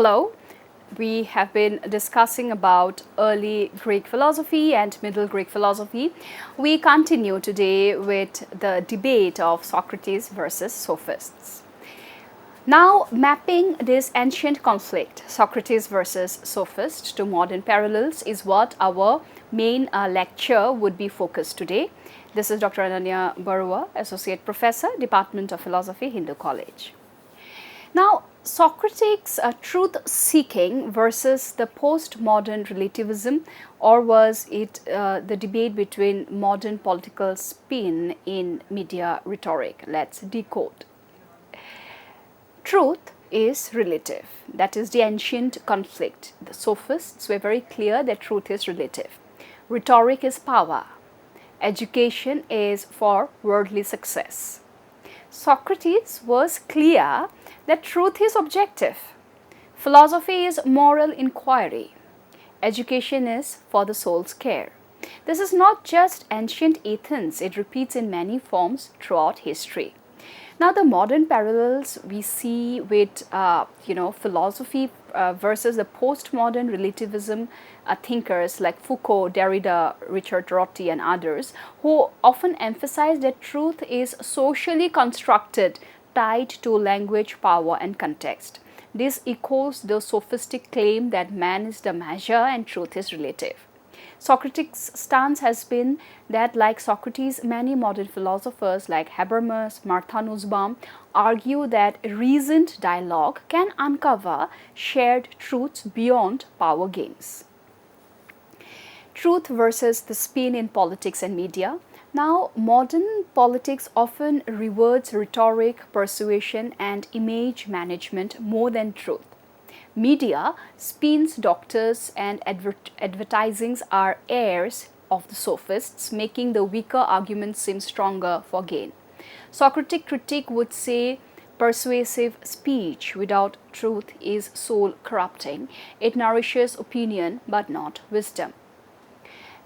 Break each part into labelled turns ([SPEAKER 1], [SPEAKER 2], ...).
[SPEAKER 1] Hello. We have been discussing about early Greek philosophy and middle Greek philosophy. We continue today with the debate of Socrates versus sophists. Now, mapping this ancient conflict, Socrates versus sophist, to modern parallels is what our main lecture would be focused today. This is Dr. Ananya Barua, Associate Professor, Department of Philosophy, Hindu College. Now, Socrates' truth-seeking versus the postmodern relativism, or was it the debate between modern political spin in media rhetoric? Let's decode. Truth is relative. That is the ancient conflict. The sophists were very clear that truth is relative. Rhetoric is power. Education is for worldly success. Socrates was clear that truth is objective. Philosophy is moral inquiry. Education is for the soul's care. This is not just ancient Athens, it repeats in many forms throughout history. Now, the modern parallels we see with philosophy versus the postmodern relativism thinkers like Foucault, Derrida, Richard Rorty, and others, who often emphasize that truth is socially constructed, tied to language, power, and context. This echoes the sophistic claim that man is the measure and truth is relative. Socrates' stance has been that, like Socrates, many modern philosophers like Habermas, Martha Nussbaum argue that reasoned dialogue can uncover shared truths beyond power games. Truth versus the spin in politics and media. Now, modern politics often rewards rhetoric, persuasion, and image management more than truth. Media, spins, doctors, and advertisings are heirs of the sophists, making the weaker arguments seem stronger for gain. Socratic critique would say persuasive speech without truth is soul corrupting. It nourishes opinion but not wisdom.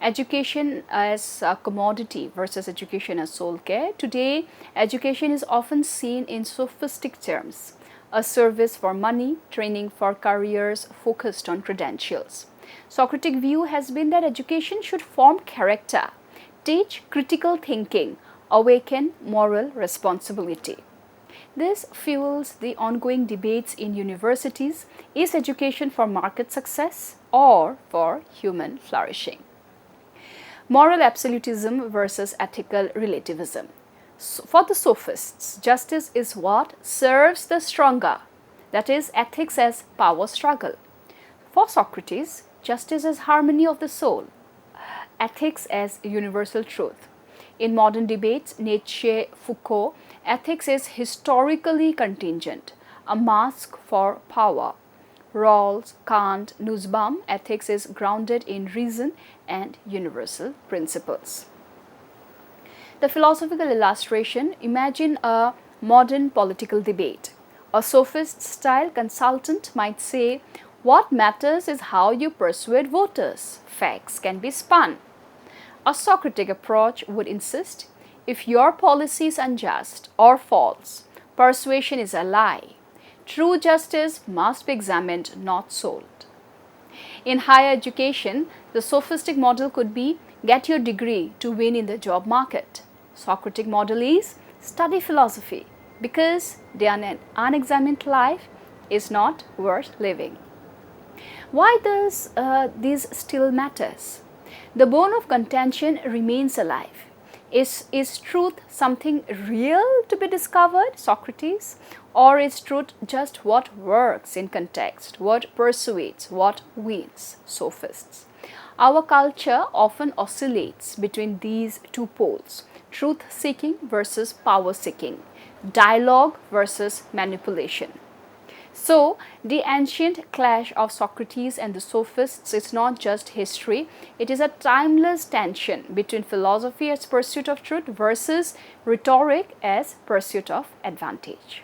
[SPEAKER 1] Education as a commodity versus education as soul care. Today, education is often seen in sophistic terms. A service for money, training for careers focused on credentials. Socratic view has been that education should form character, teach critical thinking, awaken moral responsibility. This fuels the ongoing debates in universities. Is education for market success or for human flourishing? Moral absolutism versus ethical relativism. For the sophists, justice is what serves the stronger, that is, ethics as power struggle. For Socrates, justice is harmony of the soul, ethics as universal truth. In modern debates, Nietzsche, Foucault, ethics is historically contingent, a mask for power. Rawls, Kant, Nussbaum, ethics is grounded in reason and universal principles. The philosophical illustration, imagine a modern political debate. A sophist-style consultant might say, what matters is how you persuade voters. Facts can be spun. A Socratic approach would insist, if your policy is unjust or false, persuasion is a lie. True justice must be examined, not sold. In higher education, the sophistic model could be, get your degree to win in the job market. Socratic model is study philosophy because an unexamined life is not worth living. Why does this still matters? The bone of contention remains alive. Is truth something real to be discovered, Socrates? Or is truth just what works in context, what persuades, what wins, sophists? Our culture often oscillates between these two poles, truth-seeking versus power-seeking, dialogue versus manipulation. So, the ancient clash of Socrates and the sophists is not just history, it is a timeless tension between philosophy as pursuit of truth versus rhetoric as pursuit of advantage.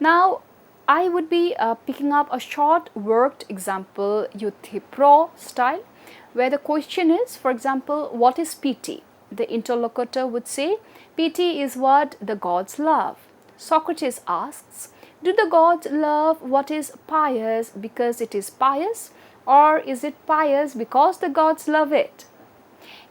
[SPEAKER 1] Now, I would be picking up a short worked example, Euthyphro style, where the question is, for example, what is pity? The interlocutor would say, pity is what the gods love. Socrates asks, Do the gods love what is pious because it is pious, or is it pious because the gods love it?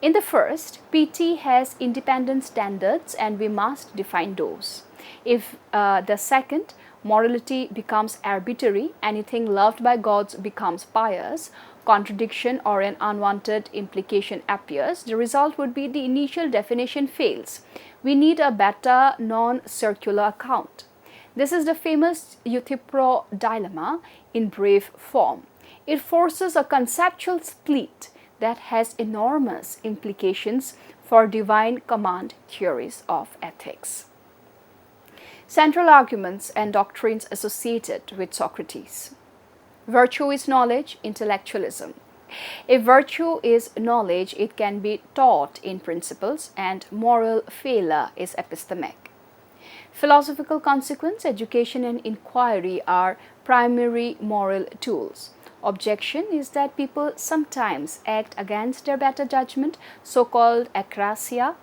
[SPEAKER 1] In the first, PT has independent standards and we must define those. If the second, morality becomes arbitrary, anything loved by gods becomes pious, contradiction or an unwanted implication appears, the result would be the initial definition fails. We need a better non-circular account. This is the famous Euthyphro dilemma in brave form. It forces a conceptual split that has enormous implications for divine command theories of ethics. Central arguments and doctrines associated with Socrates. Virtue is knowledge, intellectualism. If virtue is knowledge, it can be taught in principles, and moral failure is epistemic. Philosophical consequence, education and inquiry are primary moral tools. Objection is that people sometimes act against their better judgment, so-called akrasia,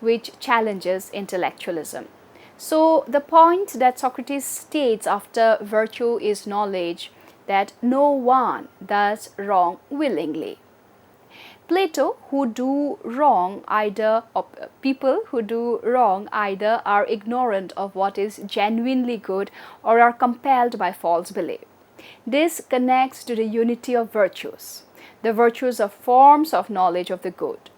[SPEAKER 1] which challenges intellectualism. So the point that Socrates states after virtue is knowledge, that no one does wrong willingly. Plato, who do wrong either, people who do wrong either are ignorant of what is genuinely good or are compelled by false belief. This connects to the unity of virtues. The virtues are forms of knowledge of the good.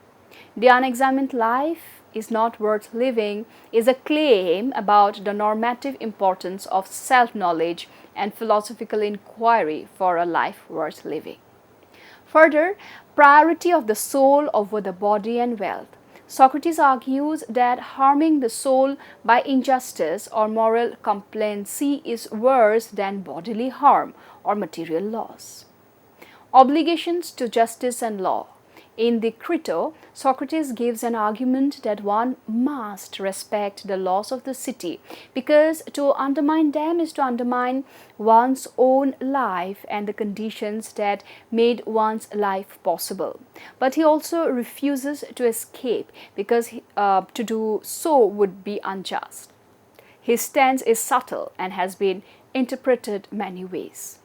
[SPEAKER 1] The unexamined life is not worth living is a claim about the normative importance of self-knowledge and philosophical inquiry for a life worth living. Further, priority of the soul over the body and wealth. Socrates argues that harming the soul by injustice or moral complacency is worse than bodily harm or material loss. Obligations to justice and law. In the Crito, Socrates gives an argument that one must respect the laws of the city because to undermine them is to undermine one's own life and the conditions that made one's life possible. But he also refuses to escape because to do so would be unjust. His stance is subtle and has been interpreted many ways.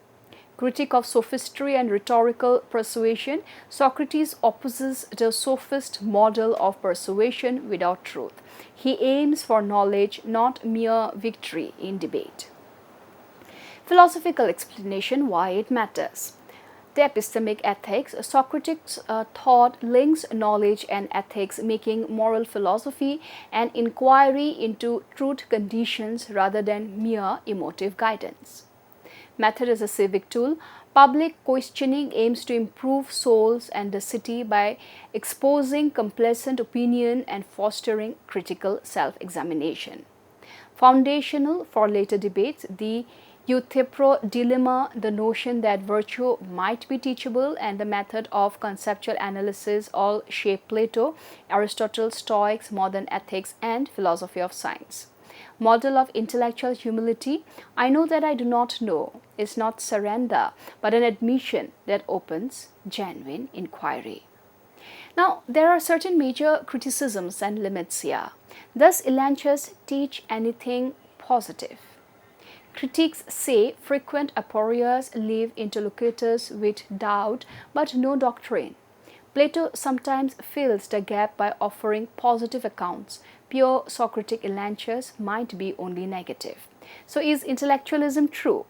[SPEAKER 1] Critique of sophistry and rhetorical persuasion, Socrates opposes the sophist model of persuasion without truth. He aims for knowledge, not mere victory in debate. Philosophical explanation why it matters. The epistemic ethics, Socrates' thought links knowledge and ethics, making moral philosophy an inquiry into truth conditions rather than mere emotive guidance. Method is a civic tool. Public questioning aims to improve souls and the city by exposing complacent opinion and fostering critical self-examination. Foundational for later debates, the Euthyphro dilemma, the notion that virtue might be teachable, and the method of conceptual analysis all shape Plato, Aristotle, Stoics, modern ethics, and philosophy of science. Model of intellectual humility, I know that I do not know, is not surrender, but an admission that opens genuine inquiry. Now, there are certain major criticisms and limits here. Does Elanchus teach anything positive? Critics say frequent aporias leave interlocutors with doubt but no doctrine. Plato sometimes fills the gap by offering positive accounts. Pure Socratic Elanchus might be only negative. So is intellectualism true?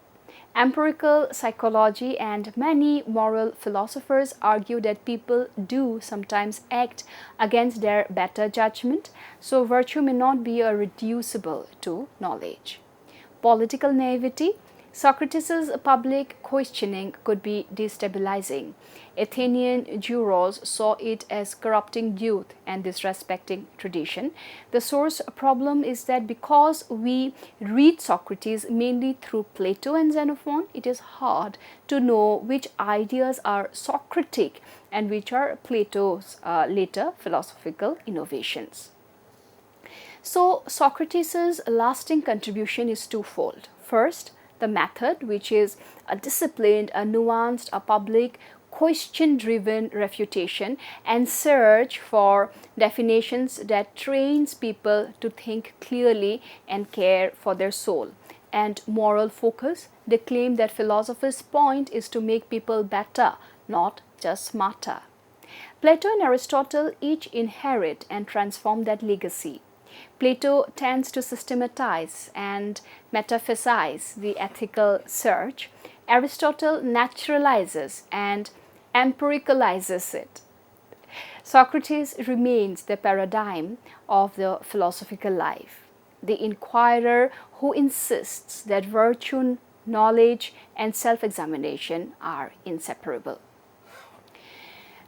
[SPEAKER 1] Empirical psychology and many moral philosophers argue that people do sometimes act against their better judgment, so virtue may not be reducible to knowledge. Political naivety, Socrates' public questioning could be destabilizing. Athenian jurors saw it as corrupting youth and disrespecting tradition. The source problem is that because we read Socrates mainly through Plato and Xenophon, it is hard to know which ideas are Socratic and which are Plato's later philosophical innovations. So Socrates' lasting contribution is twofold. First, the method, which is a disciplined, a nuanced, a public, question-driven refutation and search for definitions that trains people to think clearly and care for their soul. and moral focus, they claim that philosophy's point is to make people better, not just smarter. Plato and Aristotle each inherit and transform that legacy. Plato tends to systematize and metaphysicize the ethical search. Aristotle naturalizes and empiricalizes it. Socrates remains the paradigm of the philosophical life, the inquirer who insists that virtue, knowledge, and self-examination are inseparable.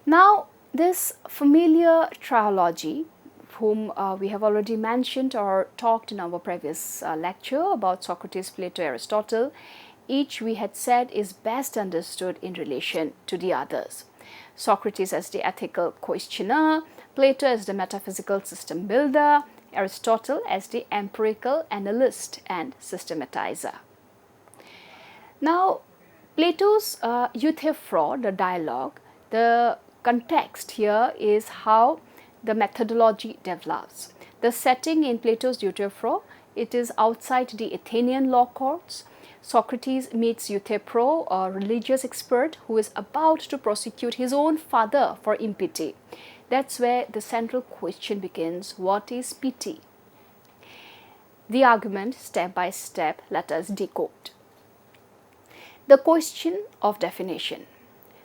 [SPEAKER 1] Now, this familiar trilogy, whom we have already mentioned or talked in our previous lecture about Socrates, Plato, Aristotle, each we had said is best understood in relation to the others. Socrates as the ethical questioner, Plato as the metaphysical system builder, Aristotle as the empirical analyst and systematizer. Now, Plato's Euthyphro, the dialogue, the context here is how the methodology develops. The setting in Plato's Euthyphro, it is outside the Athenian law courts. Socrates meets Euthyphro, a religious expert who is about to prosecute his own father for impiety. That's where the central question begins: what is pity? The argument, step by step, let us decode. The question of definition.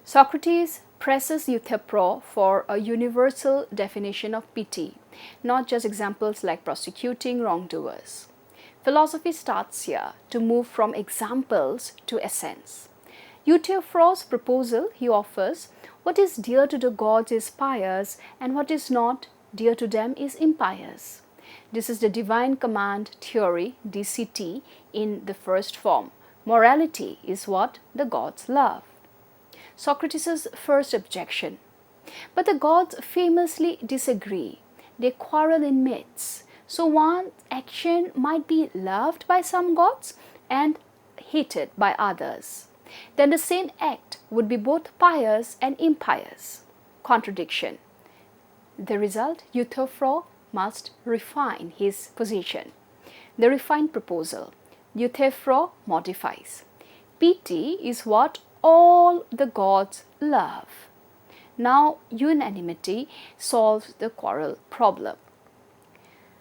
[SPEAKER 1] Socrates presses Euthyphro for a universal definition of pity, not just examples like prosecuting wrongdoers. Philosophy starts here to move from examples to essence. Euthyphro's proposal, he offers, what is dear to the gods is pious, and what is not dear to them is impious. This is the divine command theory, DCT, in the first form. Morality is what the gods love. Socrates' first objection. But the gods famously disagree. They quarrel in myths. So one action might be loved by some gods and hated by others. Then the same act would be both pious and impious. Contradiction. The result, Euthyphro must refine his position. The refined proposal. Euthyphro modifies. Pity is what all the gods love. Now unanimity solves the quarrel problem.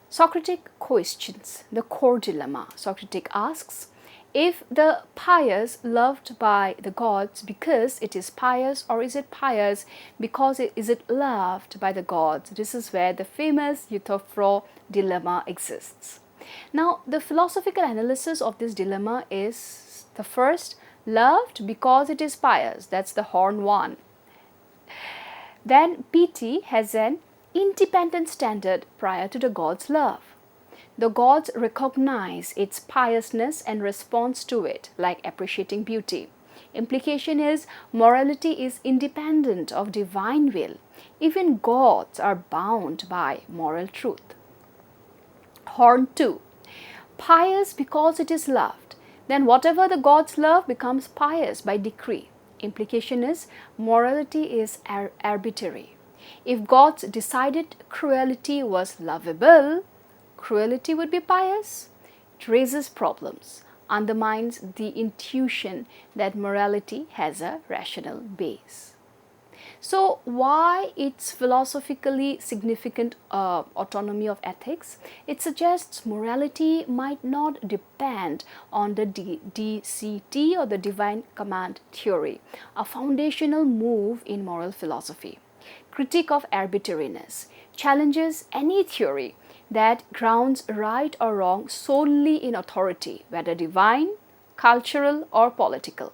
[SPEAKER 1] Socratic questions the core dilemma. Socrates asks, if the pious loved by the gods because it is pious, or is it pious because is it loved by the gods? This is where the famous Euthyphro dilemma exists. Now, the philosophical analysis of this dilemma is the first, loved because it is pious. That's the horn one. Then pity has an independent standard prior to the god's love. The gods recognize its piousness and response to it, like appreciating beauty. Implication is morality is independent of divine will. Even gods are bound by moral truth. Horn 2. Pious because it is loved. Then whatever the gods love becomes pious by decree. Implication is morality is arbitrary. If gods decided cruelty was lovable, cruelty would be pious. It raises problems, undermines the intuition that morality has a rational base. So why it's philosophically significant autonomy of ethics? It suggests morality might not depend on the DCT or the divine command theory, a foundational move in moral philosophy. Critique of arbitrariness challenges any theory that grounds right or wrong solely in authority, whether divine, cultural, or political.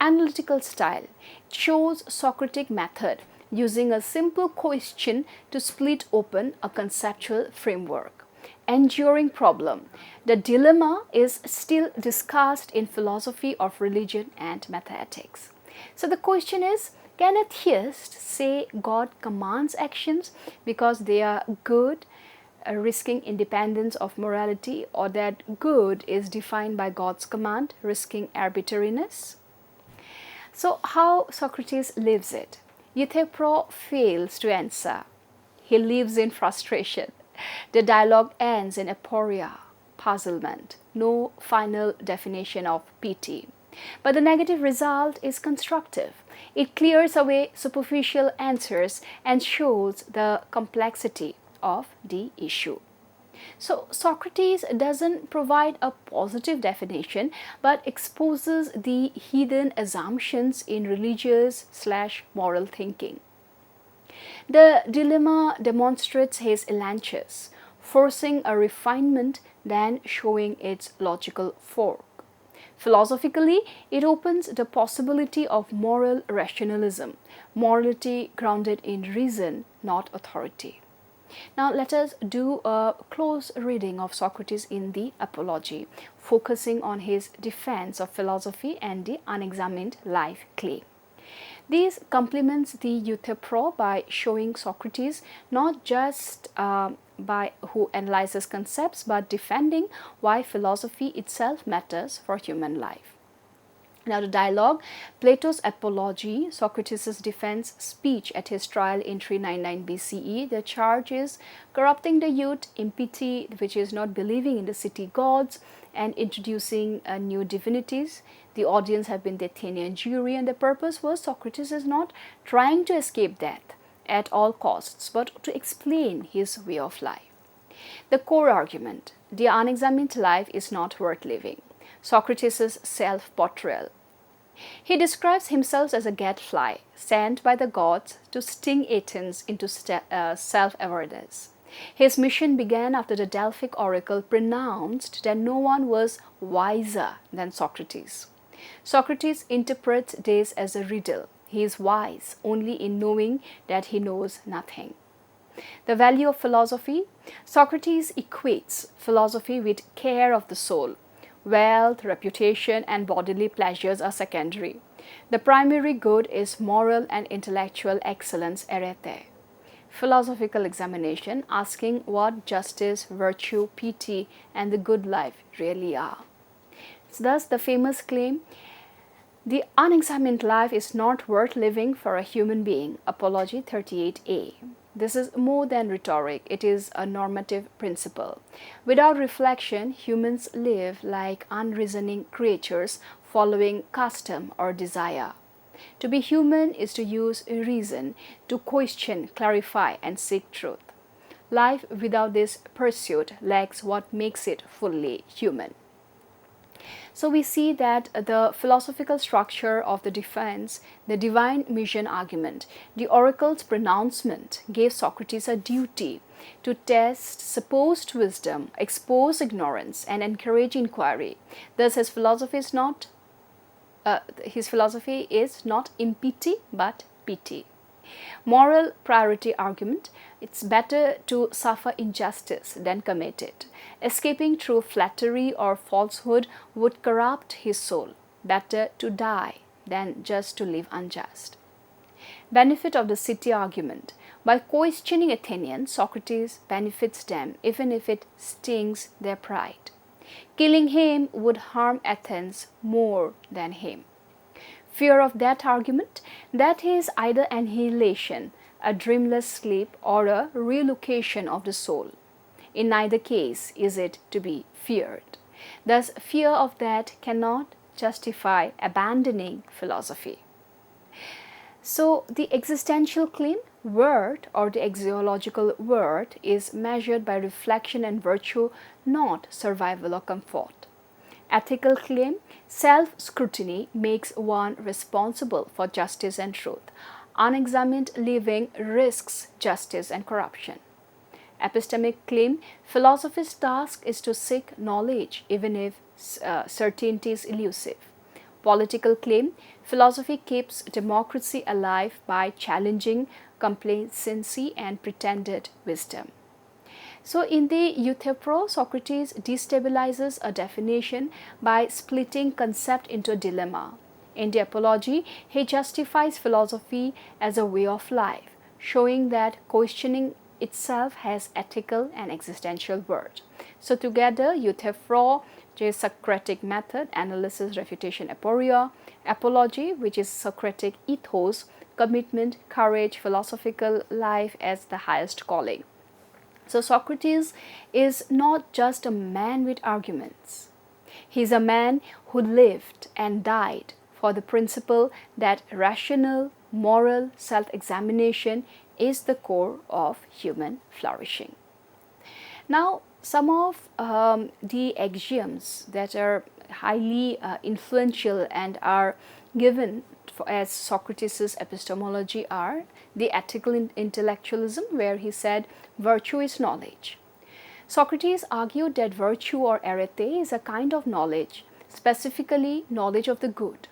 [SPEAKER 1] Analytical style shows Socratic method using a simple question to split open a conceptual framework. Enduring problem. The dilemma is still discussed in philosophy of religion and metaethics. So the question is, can a theist say God commands actions because they are good, risking independence of morality, or that good is defined by God's command, risking arbitrariness? So how Socrates lives it? Euthyphro fails to answer. He lives in frustration. The dialogue ends in aporia, puzzlement, no final definition of pity. But the negative result is constructive. It clears away superficial answers and shows the complexity of the issue. So Socrates doesn't provide a positive definition but exposes the hidden assumptions in religious/moral thinking. The dilemma demonstrates his elanches, forcing a refinement then showing its logical fork. Philosophically, it opens the possibility of moral rationalism, morality grounded in reason, not authority. Now let us do a close reading of Socrates in the Apology, focusing on his defense of philosophy and the unexamined life claim. This complements the Euthyphro by showing Socrates not just by who analyzes concepts but defending why philosophy itself matters for human life. Now the dialogue, Plato's Apology, Socrates' defense speech at his trial in 399 BCE. The charge is corrupting the youth, impiety, which is not believing in the city gods, and introducing new divinities. The audience have been the Athenian jury, and the purpose was Socrates is not trying to escape death at all costs, but to explain his way of life. The core argument, the unexamined life is not worth living. Socrates' self-portrayal. He describes himself as a gadfly sent by the gods to sting Athens into self-awareness. His mission began after the Delphic oracle pronounced that no one was wiser than Socrates. Socrates interprets this as a riddle. He is wise only in knowing that he knows nothing. The value of philosophy. Socrates equates philosophy with care of the soul. Wealth, reputation, and bodily pleasures are secondary. The primary good is moral and intellectual excellence arete. Philosophical examination, asking what justice, virtue, pity, and the good life really are. Thus, the famous claim, the unexamined life is not worth living for a human being, Apology 38a. This is more than rhetoric, it is a normative principle. Without reflection, humans live like unreasoning creatures following custom or desire. To be human is to use reason, to question, clarify, and seek truth. Life without this pursuit lacks what makes it fully human. So we see that the philosophical structure of the defense, the divine mission argument, the oracle's pronouncement gave Socrates a duty to test supposed wisdom, expose ignorance, and encourage inquiry. Thus his philosophy is not impiety but pity. Moral priority argument, it's better to suffer injustice than commit it. Escaping through flattery or falsehood would corrupt his soul. Better to die than just to live unjust. Benefit of the city argument. By questioning Athenians, Socrates benefits them even if it stings their pride. Killing him would harm Athens more than him. Fear of that argument, that is either annihilation, a dreamless sleep, or a relocation of the soul. In neither case is it to be feared. Thus, fear of that cannot justify abandoning philosophy. So, the existential claim, worth or the axiological worth, is measured by reflection and virtue, not survival or comfort. Ethical claim, self-scrutiny makes one responsible for justice and truth. Unexamined living risks justice and corruption. Epistemic claim, philosophy's task is to seek knowledge even if certainty is elusive. Political claim, philosophy keeps democracy alive by challenging complacency and pretended wisdom. So in the Euthyphro, Socrates destabilizes a definition by splitting concept into a dilemma. In the Apology, he justifies philosophy as a way of life, showing that questioning itself has ethical and existential worth. So together, Euthyphro, which is Socratic method, analysis, refutation, aporia, Apology, which is Socratic ethos, commitment, courage, philosophical life as the highest calling. So Socrates is not just a man with arguments. He is a man who lived and died for the principle that rational, moral self-examination is the core of human flourishing. Now, some of the axioms that are highly influential and are given as Socrates' epistemology are the ethical intellectualism, where he said virtue is knowledge. Socrates argued that virtue or arete is a kind of knowledge, specifically knowledge of the good.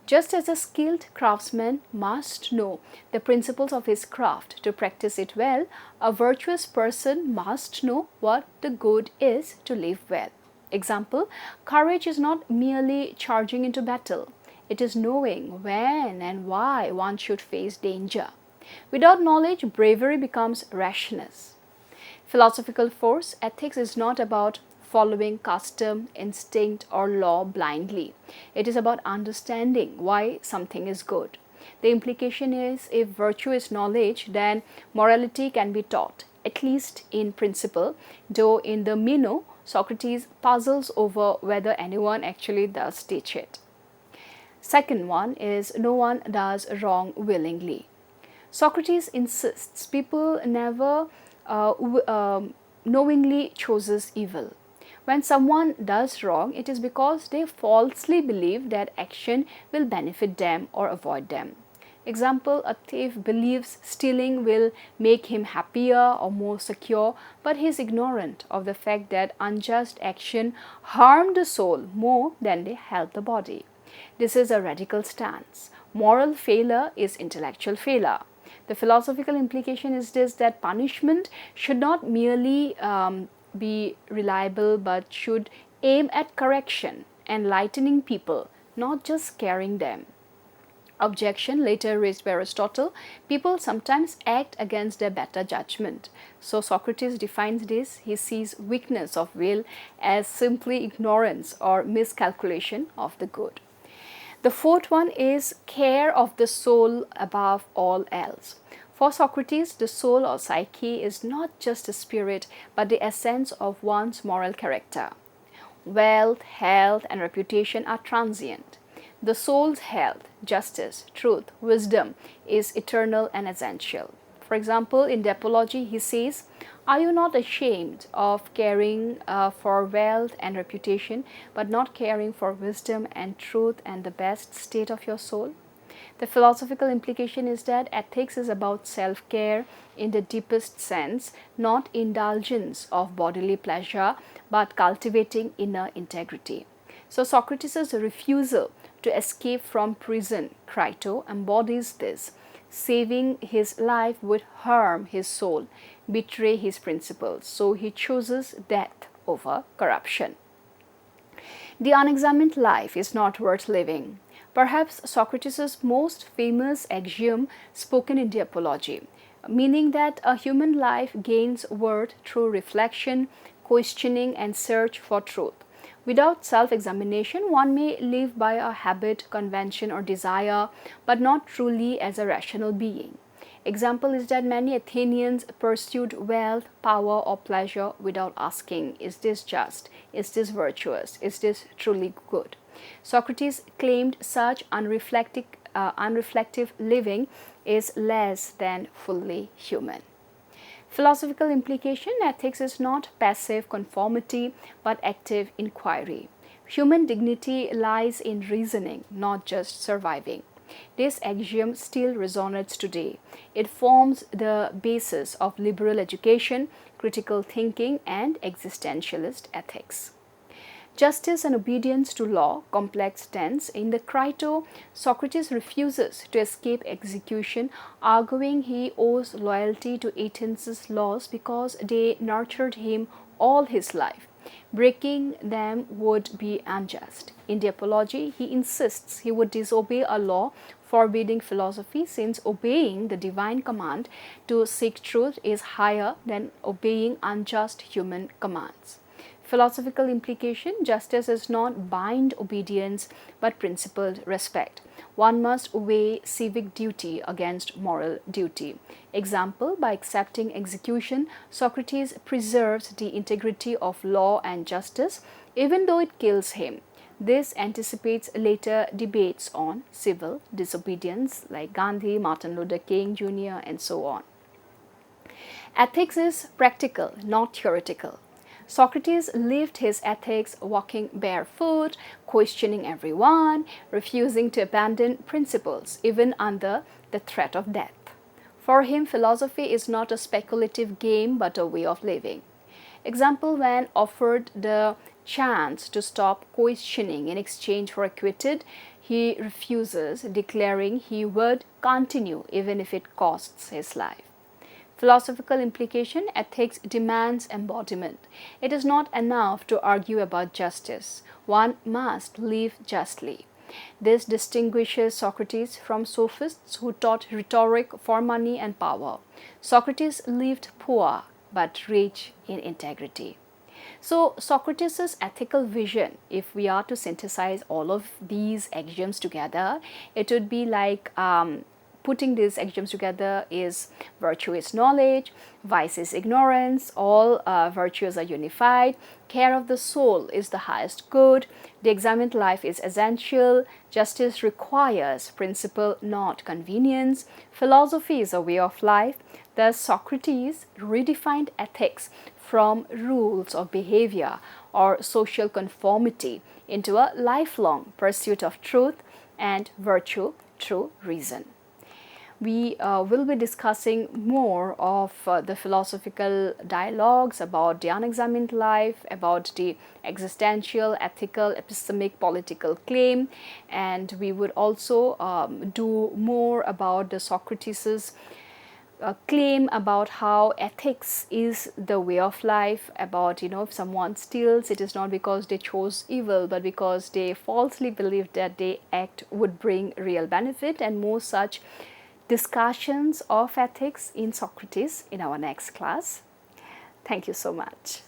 [SPEAKER 1] Just as a skilled craftsman must know the principles of his craft to practice it well, a virtuous person must know what the good is to live well. Example, courage is not merely charging into battle. It is knowing when and why one should face danger. Without knowledge, bravery becomes rashness. Philosophical force, ethics is not about following custom, instinct, or law blindly. It is about understanding why something is good. The implication is if virtue is knowledge, then morality can be taught, at least in principle, though in the Meno, Socrates puzzles over whether anyone actually does teach it. Second one is no one does wrong willingly. Socrates insists people never knowingly chooses evil. When someone does wrong, it is because they falsely believe that action will benefit them or avoid them. Example, a thief believes stealing will make him happier or more secure, but he is ignorant of the fact that unjust action harm the soul more than they help the body. This is a radical stance. Moral failure is intellectual failure. The philosophical implication is this, that punishment should not merely be reliable but should aim at correction, enlightening people, not just scaring them. Objection later raised by Aristotle, people sometimes act against their better judgment. So Socrates defines this. He sees weakness of will as simply ignorance or miscalculation of the good. The fourth one is care of the soul above all else. For Socrates, the soul or psyche is not just a spirit, but the essence of one's moral character. Wealth, health, and reputation are transient. The soul's health, justice, truth, wisdom is eternal and essential. For example, in the Apology, he says, "Are you not ashamed of caring for wealth and reputation, but not caring for wisdom and truth and the best state of your soul?" The philosophical implication is that ethics is about self-care in the deepest sense, not indulgence of bodily pleasure, but cultivating inner integrity. So Socrates' refusal to escape from prison, Crito, embodies this. Saving his life would harm his soul, betray his principles, so he chooses death over corruption. The unexamined life is not worth living. Perhaps Socrates' most famous axiom spoken in the Apology, meaning that a human life gains worth through reflection, questioning, and search for truth. Without self-examination, one may live by a habit, convention, or desire, but not truly as a rational being. Example is that many Athenians pursued wealth, power, or pleasure without asking, is this just? Is this virtuous? Is this truly good? Socrates claimed such unreflective living is less than fully human. Philosophical implication, ethics is not passive conformity but active inquiry. Human dignity lies in reasoning, not just surviving. This axiom still resonates today. It forms the basis of liberal education, critical thinking, and existentialist ethics. Justice and obedience to law, complex tense. In the Crito, Socrates refuses to escape execution, arguing he owes loyalty to Athens' laws because they nurtured him all his life. Breaking them would be unjust. In the Apology, he insists he would disobey a law forbidding philosophy, since obeying the divine command to seek truth is higher than obeying unjust human commands. Philosophical implication, justice is not blind obedience but principled respect. one must weigh civic duty against moral duty. Example, by accepting execution, Socrates preserves the integrity of law and justice even though it kills him. This anticipates later debates on civil disobedience like Gandhi, Martin Luther King Jr., and so on. Ethics is practical, not theoretical. Socrates lived his ethics walking barefoot, questioning everyone, refusing to abandon principles even under the threat of death. For him, philosophy is not a speculative game but a way of living. Example, when offered the chance to stop questioning in exchange for acquitted, he refuses, declaring he would continue even if it costs his life. Philosophical implication, ethics demands embodiment. It is not enough to argue about justice. One must live justly. This distinguishes Socrates from sophists who taught rhetoric for money and power. Socrates lived poor but rich in integrity. So Socrates' ethical vision, if we are to synthesize all of these axioms together, it would be like putting these axioms together is virtue is knowledge, vice is ignorance, all virtues are unified, care of the soul is the highest good, the examined life is essential, justice requires principle not convenience, philosophy is a way of life. Thus Socrates redefined ethics from rules of behavior or social conformity into a lifelong pursuit of truth and virtue through reason. We will be discussing more of the philosophical dialogues about the unexamined life, about the existential, ethical, epistemic, political claim, and we would also do more about the Socrates' claim about how ethics is the way of life, about if someone steals, it is not because they chose evil but because they falsely believed that their act would bring real benefit, and more such discussions of ethics in Socrates in our next class. Thank you so much.